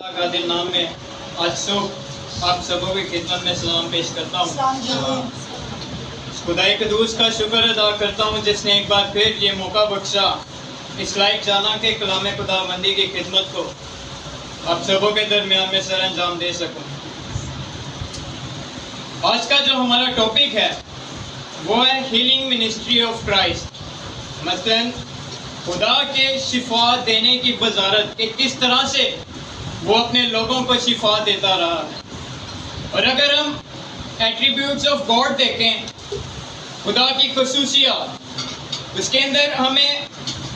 اللہ کا دل نام میں آج صبح آپ سبوں کی خدمت میں سلام پیش کرتا ہوں۔ خدائی قدوس کا شکر ادا کرتا ہوں جس نے ایک بار پھر یہ موقع بخشا اس لائق جانا کہ کلام خدا بندی کی خدمت کو آپ سبوں کے درمیان میں سر انجام دے سکوں۔ آج کا جو ہمارا ٹاپک ہے وہ ہے ہیلنگ منسٹری آف کرائسٹ، مثلاً خدا کے شفا دینے کی وزارت کہ کس طرح سے وہ اپنے لوگوں کو شفا دیتا رہا ہے۔ اور اگر ہم ایٹریبیوٹس آف گاڈ دیکھیں، خدا کی خصوصیات، اس کے اندر ہمیں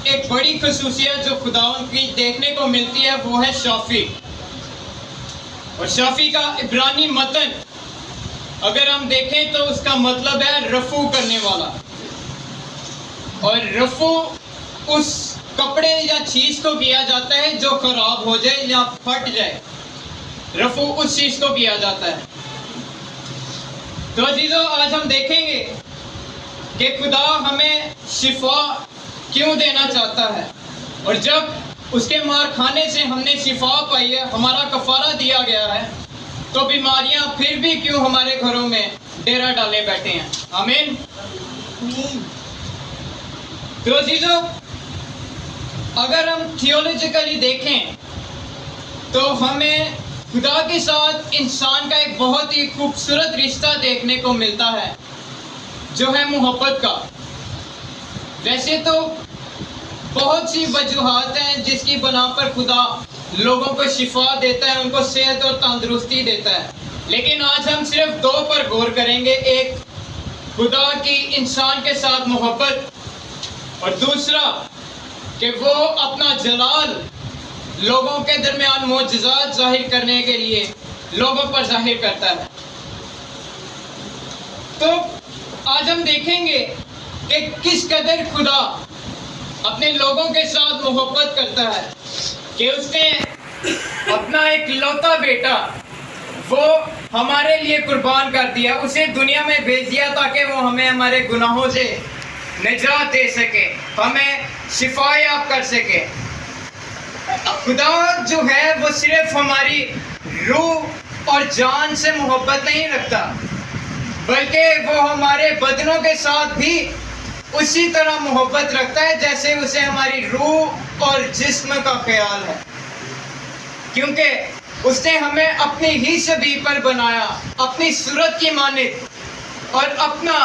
ایک بڑی خصوصیت جو خدا کی دیکھنے کو ملتی ہے وہ ہے شافی۔ اور شافی کا عبرانی متن اگر ہم دیکھیں تو اس کا مطلب ہے رفع کرنے والا، اور رفع اس کپڑے یا چیز کو کیا جاتا ہے جو خراب ہو جائے یا پھٹ جائے، رفع اس چیز کو کیا جاتا ہے۔ تو عزیزو، آج ہم دیکھیں گے کہ خدا ہمیں شفا کیوں دینا چاہتا ہے، اور جب اس کے مار کھانے سے ہم نے شفا پائی ہے، ہمارا کفارہ دیا گیا ہے، تو بیماریاں پھر بھی کیوں ہمارے گھروں میں ڈیرا ڈالے بیٹھے ہیں۔ آمین۔ تو عزیزو، اگر ہم تھیولوجیکلی دیکھیں تو ہمیں خدا کے ساتھ انسان کا ایک بہت ہی خوبصورت رشتہ دیکھنے کو ملتا ہے جو ہے محبت کا۔ ویسے تو بہت سی وجوہات ہیں جس کی بنا پر خدا لوگوں کو شفا دیتا ہے، ان کو صحت اور تندرستی دیتا ہے، لیکن آج ہم صرف دو پر غور کریں گے، ایک خدا کی انسان کے ساتھ محبت، اور دوسرا کہ وہ اپنا جلال لوگوں کے درمیان معجزات ظاہر کرنے کے لیے لوگوں پر ظاہر کرتا ہے۔ تو آج ہم دیکھیں گے کہ کس قدر خدا اپنے لوگوں کے ساتھ محبت کرتا ہے کہ اس نے اپنا ایک لوتا بیٹا وہ ہمارے لیے قربان کر دیا، اسے دنیا میں بھیج دیا تاکہ وہ ہمیں ہمارے گناہوں سے نجات دے سکے، ہمیں شفا یاب کر سکے۔ خدا جو ہے وہ صرف ہماری روح اور جان سے محبت نہیں رکھتا، بلکہ وہ ہمارے بدنوں کے ساتھ بھی اسی طرح محبت رکھتا ہے جیسے اسے ہماری روح اور جسم کا خیال ہے، کیونکہ اس نے ہمیں اپنی ہی شبیہ پر بنایا، اپنی صورت کی مانند، اور اپنا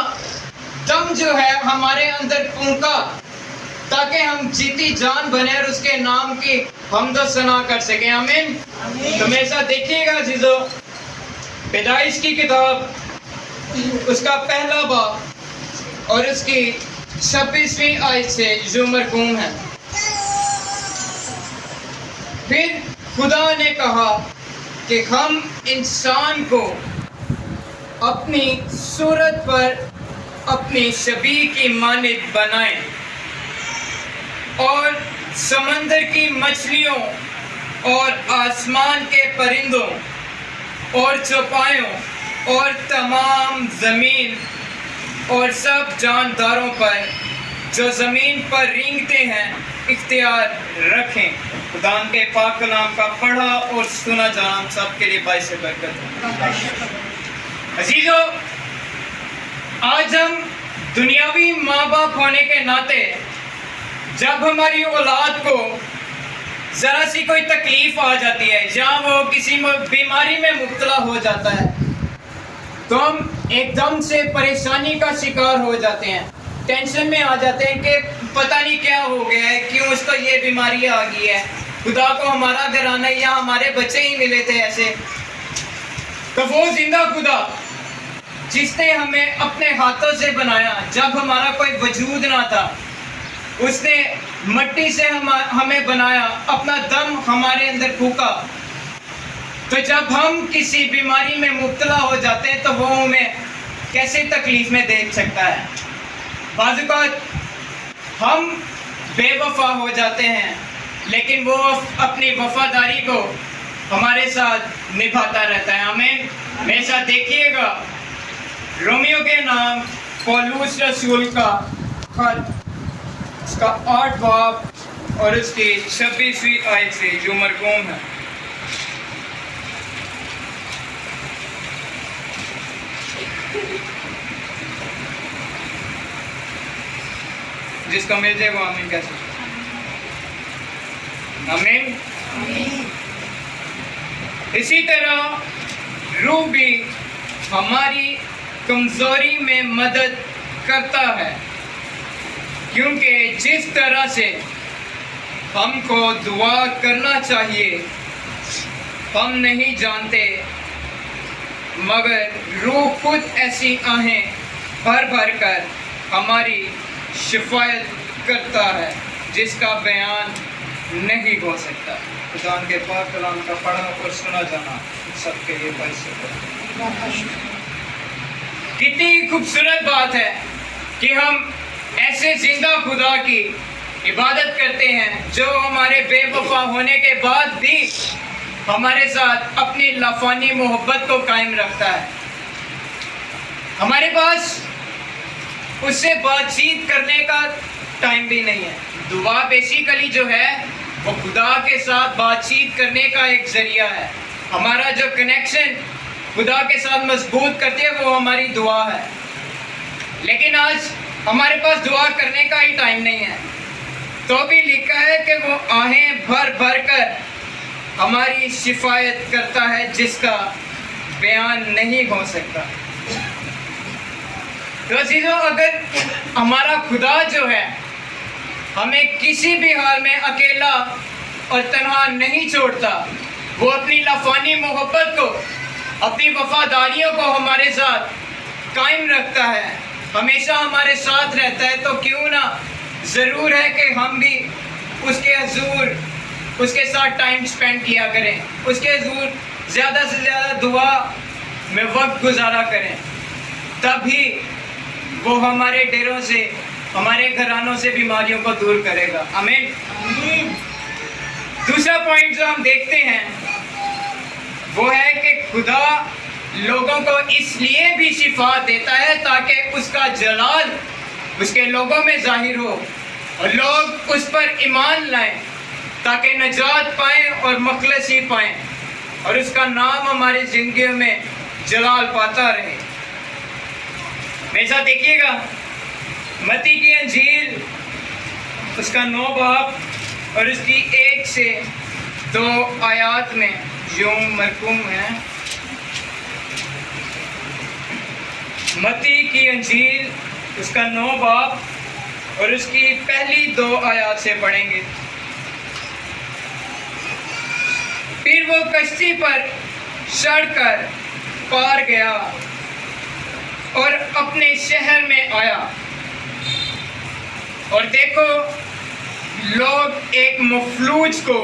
دم جو ہے ہمارے اندر پھونکا تاکہ ہم جیتی جان بنے اور اس کے نام کی حمد و ثنا کر سکیں۔ آمین۔ تو میرے ساتھ دیکھیے گا عزیزو، پیدائش کی کتاب اس کا پہلا باب اور اس کی 26ویں آیت سے جو مرقوم ہے۔ پھر خدا نے کہا کہ ہم انسان کو اپنی صورت پر اپنی شبیہ کی مانند بنائیں، اور سمندر کی مچھلیوں اور آسمان کے پرندوں اور چوپایوں اور تمام زمین اور سب جانداروں پر جو زمین پر رینگتے ہیں اختیار رکھیں۔ خدا کے پاک کلام کا پڑھا اور سنا جانا ہم سب کے لیے باعث برکت ہے۔ عزیزو، آج ہم دنیاوی ماں باپ ہونے کے ناطے جب ہماری اولاد کو ذرا سی کوئی تکلیف آ جاتی ہے یا وہ کسی بیماری میں مبتلا ہو جاتا ہے تو ہم ایک دم سے پریشانی کا شکار ہو جاتے ہیں، ٹینشن میں آ جاتے ہیں کہ پتہ نہیں کیا ہو گیا ہے، کیوں اس کو یہ بیماری آ گئی ہے، خدا کو ہمارا گھرانہ یا ہمارے بچے ہی ملے تھے ایسے۔ تو وہ زندہ خدا جس نے ہمیں اپنے ہاتھوں سے بنایا جب ہمارا کوئی وجود نہ تھا، اس نے مٹی سے ہمیں بنایا، اپنا دم ہمارے اندر پھونکا، تو جب ہم کسی بیماری میں مبتلا ہو جاتے ہیں تو وہ ہمیں کیسے تکلیف میں دیکھ سکتا ہے۔ بعض اوقات ہم بے وفا ہو جاتے ہیں لیکن وہ اپنی وفاداری کو ہمارے ساتھ نبھاتا رہتا ہے۔ آمین۔ میرے ساتھ دیکھیے گا رومیو کے نام پولوس رسول کا خط، اس کا 8 باب اور اس کی 26ویں آیت سے جو مرقوم ہے۔ جس کو مل جائے وہ آمین کہہ سکتا ہے. آمین. اسی طرح روح بھی ہماری کمزوری میں مدد کرتا ہے، کیونکہ جس طرح سے ہم کو دعا کرنا چاہیے ہم نہیں جانتے، مگر روح خود ایسی آہیں بھر بھر کر ہماری شفاعت کرتا ہے جس کا بیان نہیں ہو سکتا. خدا کے پاک کلام کا پڑھا اور سنا جانا سب کے لیے باعث ہے. کتنی خوبصورت بات ہے کہ ہم ایسے زندہ خدا کی عبادت کرتے ہیں جو ہمارے بے وفا ہونے کے بعد بھی ہمارے ساتھ اپنی لافانی محبت کو قائم رکھتا ہے. ہمارے پاس اس سے بات چیت کرنے کا ٹائم بھی نہیں ہے. دعا بیسیکلی جو ہے وہ خدا کے ساتھ بات چیت کرنے کا ایک ذریعہ ہے. ہمارا جو کنیکشن خدا کے ساتھ مضبوط کرتی ہے وہ ہماری دعا ہے. لیکن آج ہمارے پاس دعا کرنے کا ہی ٹائم نہیں ہے، تو بھی لکھا ہے کہ وہ آہیں بھر بھر کر ہماری شفاعت کرتا ہے جس کا بیان نہیں ہو سکتا. تو عزیزو، اگر ہمارا خدا جو ہے ہمیں کسی بھی حال میں اکیلا اور تنہا نہیں چھوڑتا، وہ اپنی لافانی محبت کو، اپنی وفاداریوں کو ہمارے ساتھ قائم رکھتا ہے، ہمیشہ ہمارے ساتھ رہتا ہے، تو کیوں نہ ضرور ہے کہ ہم بھی اس کے حضور اس کے ساتھ ٹائم سپینڈ کیا کریں، اس کے حضور زیادہ سے زیادہ دعا میں وقت گزارا کریں. تبھی وہ ہمارے ڈیروں سے، ہمارے گھرانوں سے بیماریوں کو دور کرے گا. آمین. دوسرا پوائنٹ جو ہم دیکھتے ہیں وہ ہے کہ خدا لوگوں کو اس لیے بھی شفا دیتا ہے تاکہ اس کا جلال اس کے لوگوں میں ظاہر ہو اور لوگ اس پر ایمان لائیں تاکہ نجات پائیں اور مخلصی پائیں اور اس کا نام ہماری زندگیوں میں جلال پاتا رہے. میرے ساتھ دیکھیے گا متی کی انجیل اس کا 9 باب اور اس کی 1 سے 2 آیات میں یوں مرقوم ہے. متی کی انجیل اس کا 9 باب اور اس کی پہلی 2 آیات سے پڑھیں گے. پھر وہ کشتی پر چڑھ کر پار گیا اور اپنے شہر میں آیا، اور دیکھو لوگ ایک مفلوج کو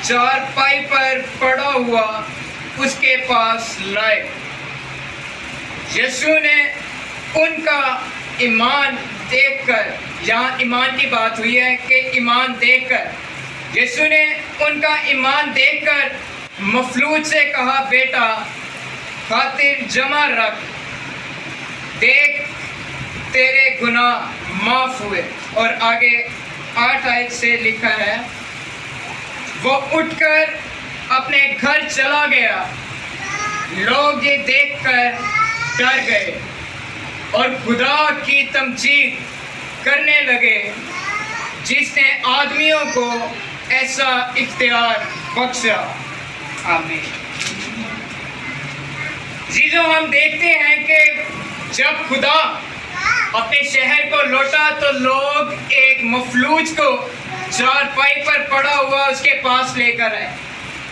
چارپائی پر پڑا ہوا اس کے پاس لائے. یسوع نے ان کا ایمان دیکھ کر، یہاں ایمان کی بات ہوئی ہے کہ ایمان دیکھ کر، یسوع نے ان کا ایمان دیکھ کر مفلوج سے کہا، بیٹا خاطر جمع رکھ، دیکھ تیرے گناہ معاف ہوئے. اور آگے 8 آیت سے لکھا ہے، وہ اٹھ کر اپنے گھر چلا گیا. لوگ یہ دیکھ کر ڈر گئے اور خدا کی تمجید کرنے لگے جس نے آدمیوں کو ایسا اختیار بخشا. آمین. عزیزو، ہم دیکھتے ہیں کہ جب خدا اپنے شہر کو لوٹا تو لوگ ایک مفلوج کو چارپائی پر پڑا ہوا اس کے پاس لے کر آئے.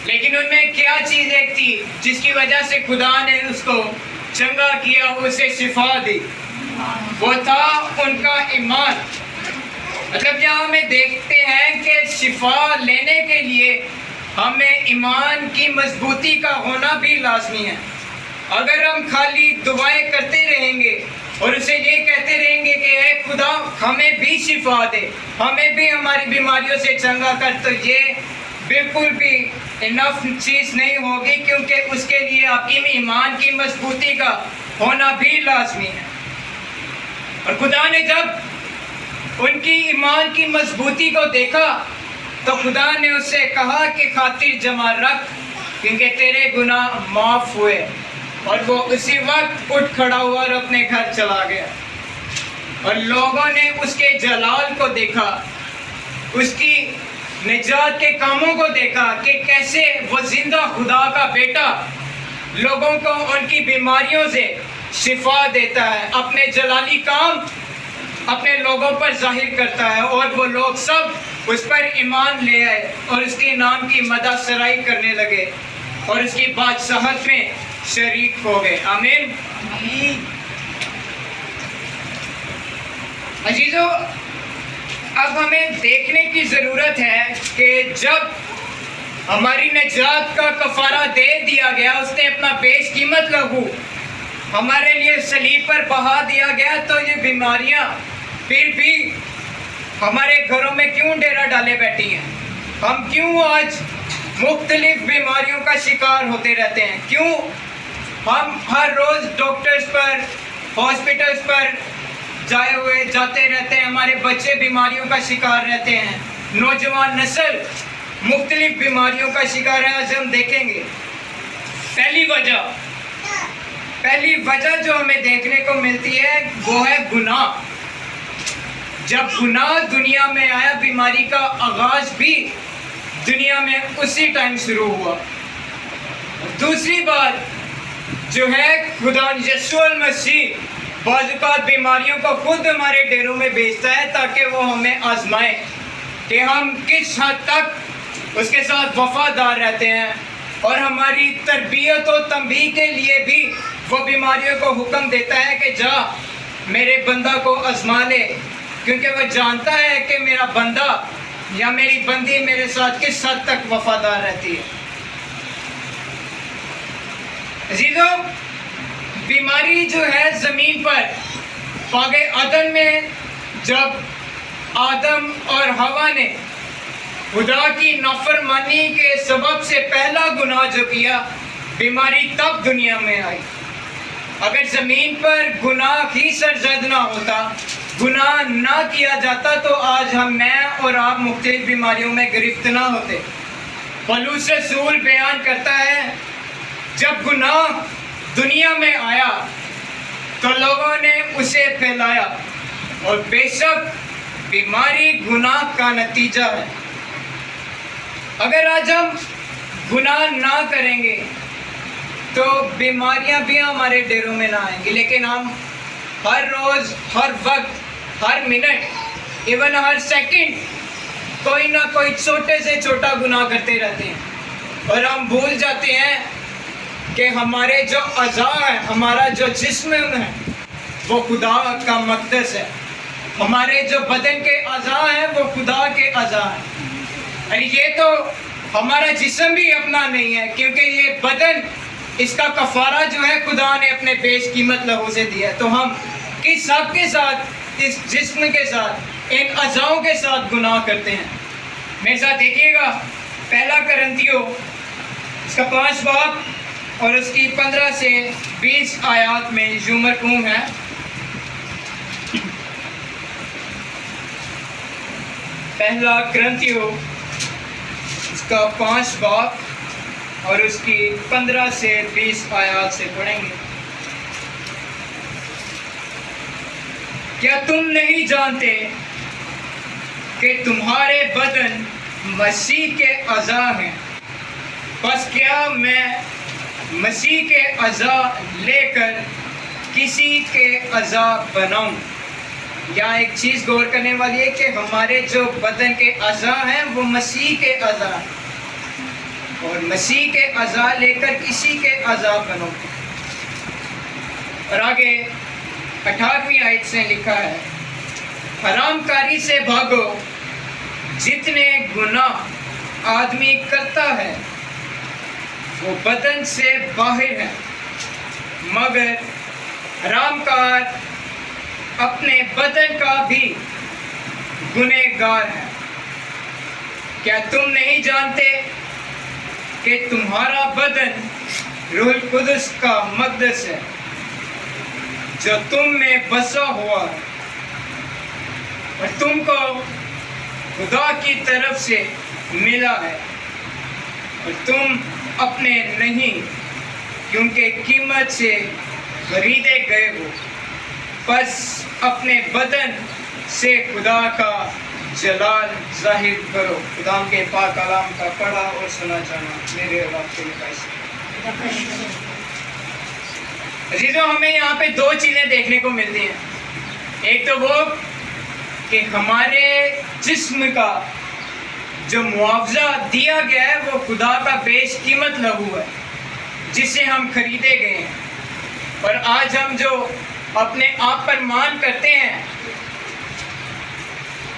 لیکن ان میں کیا چیز ایک تھی جس کی وجہ سے خدا نے اس کو چنگا کیا، اسے شفا دی؟ وہ تھا ان کا ایمان. مطلب یہاں ہمیں دیکھتے ہیں کہ شفا لینے کے لیے ہمیں ایمان کی مضبوطی کا ہونا بھی لازمی ہے. اگر ہم خالی دعائیں کرتے رہیں گے اور اسے یہ کہتے رہیں گے کہ اے خدا ہمیں بھی شفا دے، ہمیں بھی ہماری بیماریوں سے چنگا کر، تو یہ بالکل بھی انف چیز نہیں ہوگی، کیونکہ اس کے لیے آپ کی ایمان کی مضبوطی کا ہونا بھی لازمی ہے. اور خدا نے جب ان کی ایمان کی مضبوطی کو دیکھا تو خدا نے اس سے کہا کہ خاطر جمع رکھ، کیونکہ تیرے گناہ معاف ہوئے. اور وہ اسی وقت اٹھ کھڑا ہوا اور اپنے گھر چلا گیا. اور لوگوں نے اس کے جلال کو دیکھا، اس کی نجات کے کاموں کو دیکھا کہ کیسے وہ زندہ خدا کا بیٹا لوگوں کو ان کی بیماریوں سے شفا دیتا ہے، اپنے جلالی کام اپنے لوگوں پر ظاہر کرتا ہے، اور وہ لوگ سب اس پر ایمان لے آئے اور اس کے نام کی مدح سرائی کرنے لگے اور اس کی بادشاہت میں شریک ہو گئے۔ آمین۔ عزیزو، اب ہمیں دیکھنے کی ضرورت ہے کہ جب ہماری نجات کا کفارہ دے دیا گیا، اس نے اپنا بیش قیمت لہو ہمارے لیے صلیب پر بہا دیا گیا، تو یہ بیماریاں پھر بھی ہمارے گھروں میں کیوں ڈیرا ڈالے بیٹھی ہیں؟ ہم کیوں آج مختلف بیماریوں کا شکار ہوتے رہتے ہیں؟ کیوں ہم ہر روز ڈاکٹرز پر، ہاسپٹلز پر جاتے رہتے ہیں؟ ہمارے بچے بیماریوں کا شکار رہتے ہیں، نوجوان نسل مختلف بیماریوں کا شکار ہے۔ آج ہم دیکھیں گے پہلی وجہ جو ہمیں دیکھنے کو ملتی ہے وہ ہے گناہ۔ جب گناہ دنیا میں آیا، بیماری کا آغاز بھی دنیا میں اسی ٹائم شروع ہوا۔ دوسری بات جو ہے، خدا یسوع المسیح بعض اوقات بیماریوں کو خود ہمارے ڈیروں میں بھیجتا ہے تاکہ وہ ہمیں آزمائے کہ ہم کس حد تک اس کے ساتھ وفادار رہتے ہیں، اور ہماری تربیت و تنبیہ کے لیے بھی وہ بیماریوں کو حکم دیتا ہے کہ جا میرے بندہ کو آزما لے، کیونکہ وہ جانتا ہے کہ میرا بندہ یا میری بندی میرے ساتھ کس حد تک وفادار رہتی ہے۔ عزیزو، بیماری جو ہے زمین پر باغ عدن میں جب آدم اور حوا نے خدا کی نافرمانی کے سبب سے پہلا گناہ جو کیا، بیماری تب دنیا میں آئی۔ اگر زمین پر گناہ ہی سرزد نہ ہوتا، گناہ نہ کیا جاتا، تو آج میں اور آپ مختلف بیماریوں میں گرفت نہ ہوتے۔ پولس رسول بیان کرتا ہے، جب گناہ دنیا میں آیا تو لوگوں نے اسے پھیلایا، اور بے شک بیماری گناہ کا نتیجہ ہے۔ اگر آج ہم گناہ نہ کریں گے تو بیماریاں بھی ہمارے ڈیروں میں نہ آئیں گی، لیکن ہم ہر روز، ہر وقت، ہر منٹ، ایون ہر سیکنڈ کوئی نہ کوئی چھوٹے سے چھوٹا گناہ کرتے رہتے ہیں، اور ہم بھول جاتے ہیں کہ ہمارے جو اعضاء ہیں، ہمارا جو جسم ہے وہ خدا کا مقدس ہے، ہمارے جو بدن کے اعضاء ہیں وہ خدا کے اعضاء ہیں۔ یہ تو ہمارا جسم بھی اپنا نہیں ہے، کیونکہ یہ بدن، اس کا کفارہ جو ہے خدا نے اپنے بیش قیمت لہو سے دیا ہے۔ تو ہم کس حق کے ساتھ اس جسم کے ساتھ، ان اعضاؤں کے ساتھ گناہ کرتے ہیں؟ میرے ساتھ دیکھیے گا، پہلا کرنتھیوں اس کا 5 باب اور اس کی 15 سے 20 آیات میں یوں مرقوم ہے، پہلا کرنتھیوں اس کا 5 باب اور اس کی 15 سے 20 آیات سے پڑھیں گے۔ کیا تم نہیں جانتے کہ تمہارے بدن مسیح کے اعضاء ہیں؟ بس کیا میں مسیح کے اعضاء لے کر کسی کے اعضاء بناؤں؟ یہاں ایک چیز غور کرنے والی ہے کہ ہمارے جو بدن کے اعضاء ہیں وہ مسیح کے اعضاء ہیں، اور مسیح کے اعضاء لے کر کسی کے اعضاء بنو۔ اور آگے 18ویں آیت سے لکھا ہے، حرام کاری سے بھاگو، جتنے گناہ آدمی کرتا ہے وہ بدن سے باہر ہے، مگر حرام کار اپنے بدن کا بھی گنہگار ہے۔ کیا تم نہیں جانتے کہ تمہارا بدن روح القدس کا مقدس ہے جو تم میں بسا ہوا ہے، اور تم کو خدا کی طرف سے ملا ہے، اور تم اپنے نہیں کیونکہ قیمت سے خریدے گئے ہو۔ بس اپنے بدن سے خدا کا جلال ظاہر کرو۔ خدا کے پاک کلام کا پڑھا اور سنا جانا میرے اور آپ کے لئے۔ عزیزوں، ہمیں یہاں پہ دو چیزیں دیکھنے کو ملتی ہیں۔ ایک تو وہ کہ ہمارے جسم کا جو معاوضہ دیا گیا ہے وہ خدا کا بیش قیمت لہو ہے جس سے ہم خریدے گئے ہیں، اور آج ہم جو اپنے آپ پر مان کرتے ہیں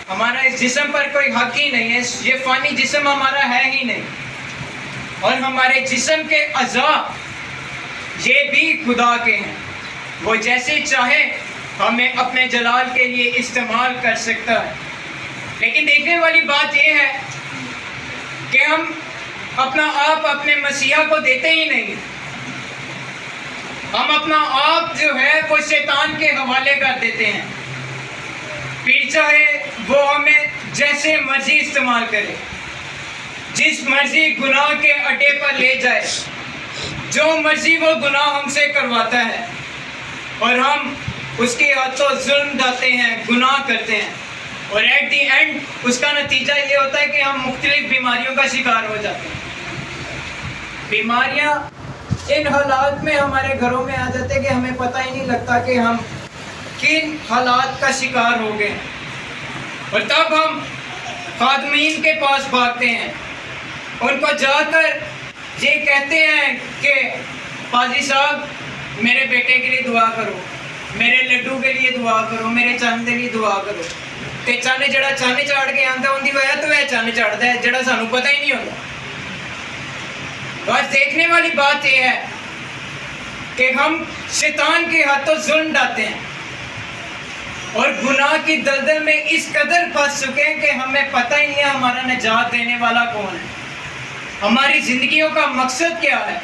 ہمارا اس جسم پر کوئی حق ہی نہیں ہے، یہ فانی جسم ہمارا ہے ہی نہیں، اور ہمارے جسم کے اعضاء یہ بھی خدا کے ہیں، وہ جیسے چاہے ہمیں اپنے جلال کے لیے استعمال کر سکتا ہے۔ لیکن دیکھنے والی بات یہ ہے کہ ہم اپنا آپ اپنے مسیحا کو دیتے ہی نہیں، ہم اپنا آپ جو ہے وہ شیطان کے حوالے کر دیتے ہیں، پھر چاہے وہ ہمیں جیسے مرضی استعمال کرے، جس مرضی گناہ کے اڈے پر لے جائے، جو مرضی وہ گناہ ہم سے کرواتا ہے، اور ہم اس کے ہاتھوں ظلم ڈالتے ہیں، گناہ کرتے ہیں، اور ایٹ دی اینڈ اس کا نتیجہ یہ ہوتا ہے کہ ہم مختلف بیماریوں کا شکار ہو جاتے ہیں۔ بیماریاں ان حالات میں ہمارے گھروں میں آ جاتے ہیں کہ ہمیں پتہ ہی نہیں لگتا کہ ہم کن حالات کا شکار ہو گئے ہیں، اور تب ہم خادمین کے پاس بھاگتے ہیں، ان کو جا کر یہ کہتے ہیں کہ قاضی صاحب میرے بیٹے کے لیے دعا کرو، میرے لڈو کے لیے دعا کرو، میرے چند کے لیے دعا کرو، تے چند جڑا چند چاڑ کے آندا ہوندی وجہ تو وہ چند چڑھتا ہے جڑا سانوں پتہ ہی نہیں ہوتا۔ بس دیکھنے والی بات یہ ہے کہ ہم شیطان کے ہاتھوں ظلم ڈالتے ہیں اور گناہ کی دلدل میں اس قدر پھنس چکے ہیں کہ ہمیں پتہ ہی نہیں ہے ہمارا نجات دینے والا کون ہے، ہماری زندگیوں کا مقصد کیا ہے۔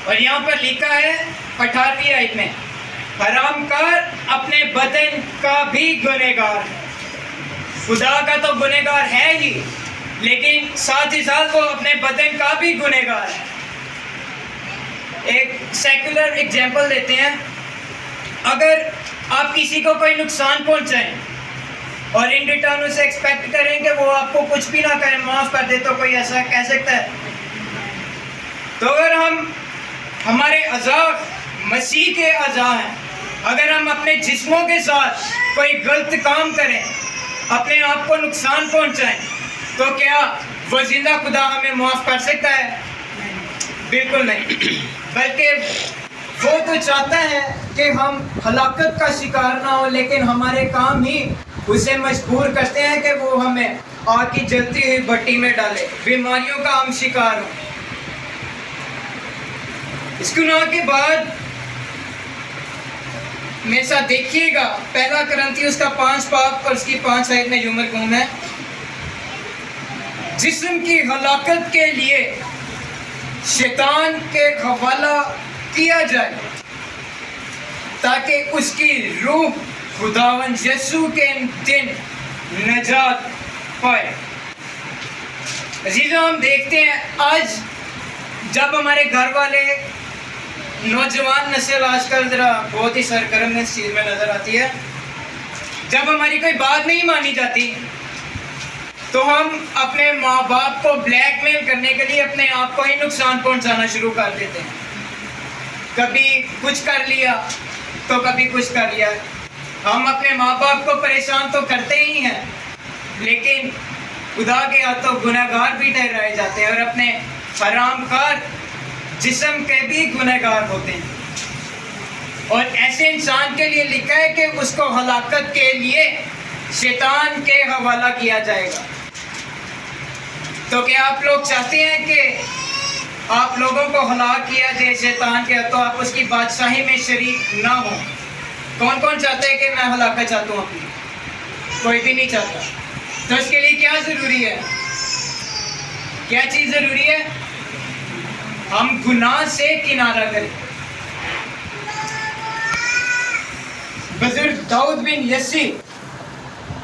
اور یہاں پر لکھا ہے 18ویں آیت میں، حرام کار اپنے بدن کا بھی گنہگار ہے۔ خدا کا تو گنہگار ہے ہی، لیکن ساتھ ہی ساتھ وہ اپنے بدن کا بھی گنہگار ہے۔ ایک سیکولر ایگزامپل دیتے ہیں، اگر آپ کسی کو کوئی نقصان پہنچائیں اور ان ریٹرن اسے ایکسپیکٹ کریں کہ وہ آپ کو کچھ بھی نہ کریں، معاف کر دے، تو کوئی ایسا کہہ سکتا ہے؟ تو اگر ہمارے اعضاء مسیح کے اعضاء ہیں، اگر ہم اپنے جسموں کے ساتھ کوئی غلط کام کریں، اپنے آپ کو نقصان پہنچائیں، تو کیا وہ زندہ خدا ہمیں معاف کر سکتا ہے؟ بالکل نہیں، بلکہ وہ تو چاہتا ہے کہ ہم ہلاکت کا شکار نہ ہو، لیکن ہمارے کام ہی اسے مجبور کرتے ہیں کہ وہ ہمیں آگ کی جلتی ہوئی بھٹی میں ڈالے، بیماریوں کا ہم شکار ہوں۔ اس گناہ کے بعد میرے ساتھ دیکھیے گا، پہلا کرنتی اس کا 5 باب اور اس کی 5 آیت میں یوں مرغوم ہے، جسم کی ہلاکت کے لیے شیطان کے حوالہ کیا جائے تاکہ اس کی روح خداوند یسوع کے دن نجات پائے۔ عزیزوں، ہم دیکھتے ہیں آج جب ہمارے گھر والے، نوجوان نسل آج کل ذرا بہت ہی سرگرم اس چیز میں نظر آتی ہے، جب ہماری کوئی بات نہیں مانی جاتی تو ہم اپنے ماں باپ کو بلیک میل کرنے کے لیے اپنے آپ کو ہی نقصان پہنچانا شروع کر دیتے ہیں۔ کبھی کچھ کر لیا تو کبھی کچھ کر لیا۔ ہم اپنے ماں باپ کو پریشان تو کرتے ہی ہیں، لیکن خدا کے ہاتھوں گنہگار بھی ٹھہرائے جاتے ہیں، اور اپنے حرام کار جسم کے بھی گنہگار ہوتے ہیں۔ اور ایسے انسان کے لیے لکھا ہے کہ اس کو ہلاکت کے لیے شیطان کے حوالہ کیا جائے گا۔ تو کیا آپ لوگ چاہتے ہیں کہ آپ لوگوں کو ہلاک کیا جائے شیطان کے ہاتھوں، آپ اس کی بادشاہی میں شریک نہ ہوں؟ کون کون چاہتے ہیں کہ میں ہلاکت چاہتا ہوں اپنی؟ کوئی بھی نہیں چاہتا۔ تو اس کے لیے کیا ضروری ہے؟ کیا چیز ضروری ہے؟ ہم گناہ سے کنارہ کریں۔ بزرگ داؤد بن یسی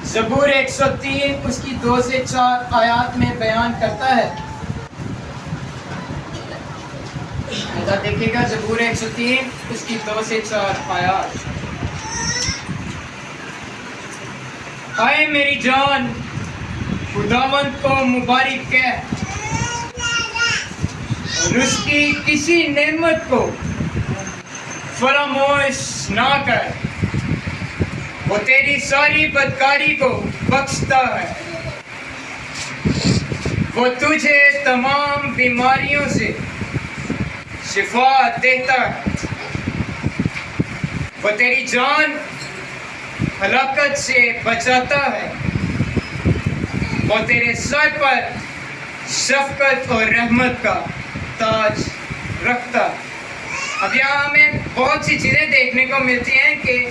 زبور 103 اس کی 2 سے 4 آیات میں بیان کرتا ہے۔ دیکھیے گا زبور 103 اس کی 2 سے 4 آیات۔ آئے میری جان خداوند کو مبارک کہہ اور اس کی کسی نعمت کو فراموش نہ کر، وہ تیری ساری بدکاری کو بخشتا ہے، وہ تجھے تمام بیماریوں سے شفا دیتا ہے، وہ تیری جان ہلاکت سے بچاتا ہے، وہ تیرے سر پر شفقت اور رحمت کا تاج رکھتا ہے۔ اب یہاں ہمیں بہت سی چیزیں دیکھنے کو ملتی ہیں کہ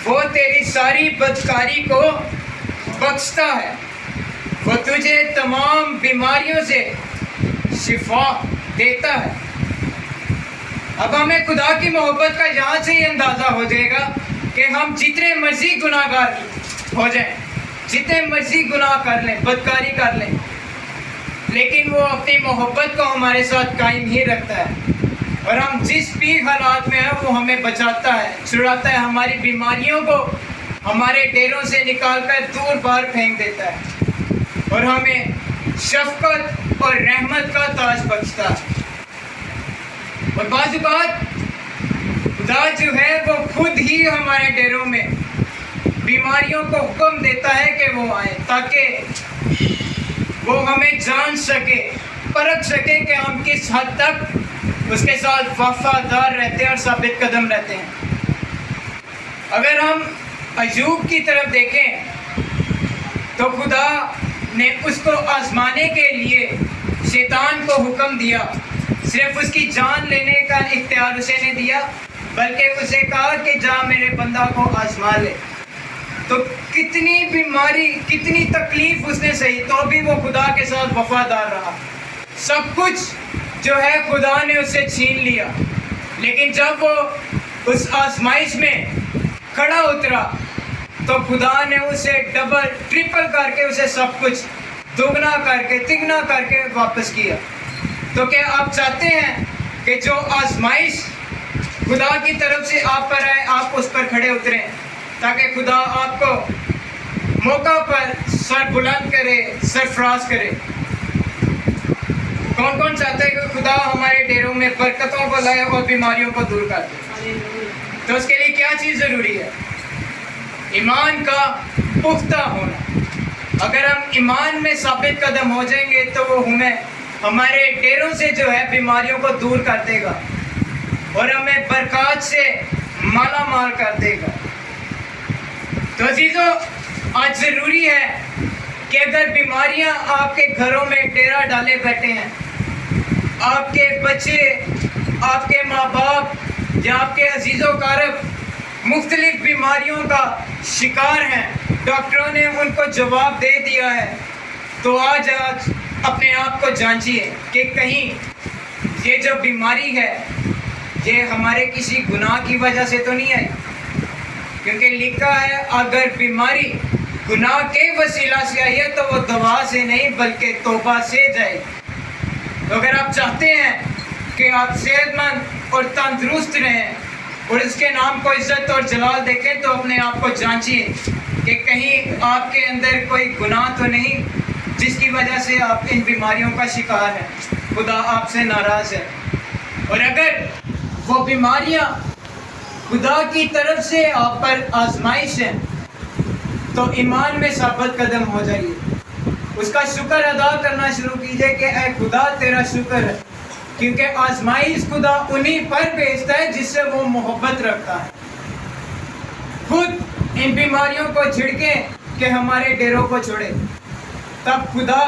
وہ تیری ساری بدکاری کو بخشتا ہے، وہ تجھے تمام بیماریوں سے شفا دیتا ہے۔ اب ہمیں خدا کی محبت کا یہاں سے ہی اندازہ ہو جائے گا کہ ہم جتنے مرضی گناہ گار ہو جائیں، جتنے مرضی گناہ کر لیں، بدکاری کر لیں، لیکن وہ اپنی محبت کو ہمارے ساتھ قائم ہی رکھتا ہے، اور ہم جس بھی حالات میں ہیں وہ ہمیں بچاتا ہے، چھڑاتا ہے، ہماری بیماریوں کو ہمارے ڈیروں سے نکال کر دور باہر پھینک دیتا ہے، اور ہمیں شفقت اور رحمت کا تاج بخشتا ہے۔ اور بعض اوقات خدا جو ہے وہ خود ہی ہمارے ڈیروں میں بیماریوں کو حکم دیتا ہے کہ وہ آئیں، تاکہ وہ ہمیں جان سکے، پرکھ سکے کہ ہم کس حد تک اس کے ساتھ وفادار رہتے ہیں اور ثابت قدم رہتے ہیں۔ اگر ہم ایوب کی طرف دیکھیں تو خدا نے اس کو آزمانے کے لیے شیطان کو حکم دیا، صرف اس کی جان لینے کا اختیار اسے نے دیا، بلکہ اسے کہا کہ جا میرے بندہ کو آزما لے۔ تو کتنی بیماری، کتنی تکلیف اس نے سہی، تو بھی وہ خدا کے ساتھ وفادار رہا۔ سب کچھ جو ہے خدا نے اس سے چھین لیا، لیکن جب وہ اس آزمائش میں کھڑا اترا تو خدا نے اسے ڈبل ٹرپل کر کے اسے سب کچھ دوگنا کر کے تگنا کر کے واپس کیا۔ تو کیا آپ چاہتے ہیں کہ جو آزمائش خدا کی طرف سے آپ پر آئے آپ اس پر کھڑے اتریں، تاکہ خدا آپ کو موقع پر سر بلند کرے، سرفراز کرے؟ کون کون چاہتا ہے کہ خدا ہمارے ڈیروں میں برکتوں کو لائے اور بیماریوں کو دور کر دے؟ تو اس کے لیے کیا چیز ضروری ہے؟ ایمان کا پختہ ہونا۔ اگر ہم ایمان میں ثابت قدم ہو جائیں گے تو وہ ہمیں ہمارے ڈیروں سے جو ہے بیماریوں کو دور کر دے گا اور ہمیں برکات سے مالا مال کر دے گا۔ تو عزیزو، آج ضروری ہے کہ اگر بیماریاں آپ کے گھروں میں ڈیرا ڈالے بیٹھے ہیں، آپ کے بچے، آپ کے ماں باپ یا آپ کے عزیز و اقارب مختلف بیماریوں کا شکار ہیں، ڈاکٹروں نے ان کو جواب دے دیا ہے، تو آج اپنے آپ کو جانچیے کہ کہیں یہ جو بیماری ہے یہ ہمارے کسی گناہ کی وجہ سے تو نہیں آئی، کیونکہ لکھا ہے اگر بیماری گناہ کے وسیلہ سے آئی ہے تو وہ دوا سے نہیں بلکہ توبہ سے جائے۔ تو اگر آپ چاہتے ہیں کہ آپ صحت مند اور تندرست رہیں اور اس کے نام کو عزت اور جلال دیکھیں، تو اپنے آپ کو جانچیے کہ کہیں آپ کے اندر کوئی گناہ تو نہیں جس کی وجہ سے آپ ان بیماریوں کا شکار ہیں، خدا آپ سے ناراض ہے۔ اور اگر وہ بیماریاں خدا کی طرف سے آپ پر آزمائش ہیں تو ایمان میں ثابت قدم ہو جائیے، اس کا شکر ادا کرنا شروع کیجئے کہ اے خدا تیرا شکر ہے، کیونکہ آزمائش خدا انہی پر بھیجتا ہے جس سے وہ محبت رکھتا ہے۔ خود ان بیماریوں کو جھڑکیں کہ ہمارے ڈیروں کو چھوڑے، تب خدا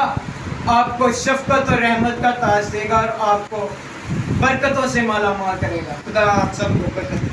آپ کو شفقت اور رحمت کا تاج دے گا اور آپ کو برکتوں سے مالا مال کرے گا۔ خدا آپ سب کو برکت